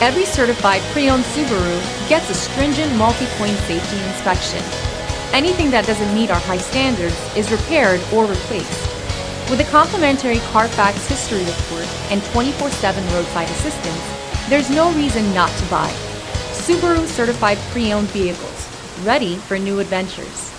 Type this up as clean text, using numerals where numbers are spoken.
Every certified pre-owned Subaru gets a stringent multi-point safety inspection. Anything that doesn't meet our high standards is repaired or replaced. With a complimentary Carfax history report and 24/7 roadside assistance, there's no reason not to buy. Subaru certified pre-owned vehicles, ready for new adventures.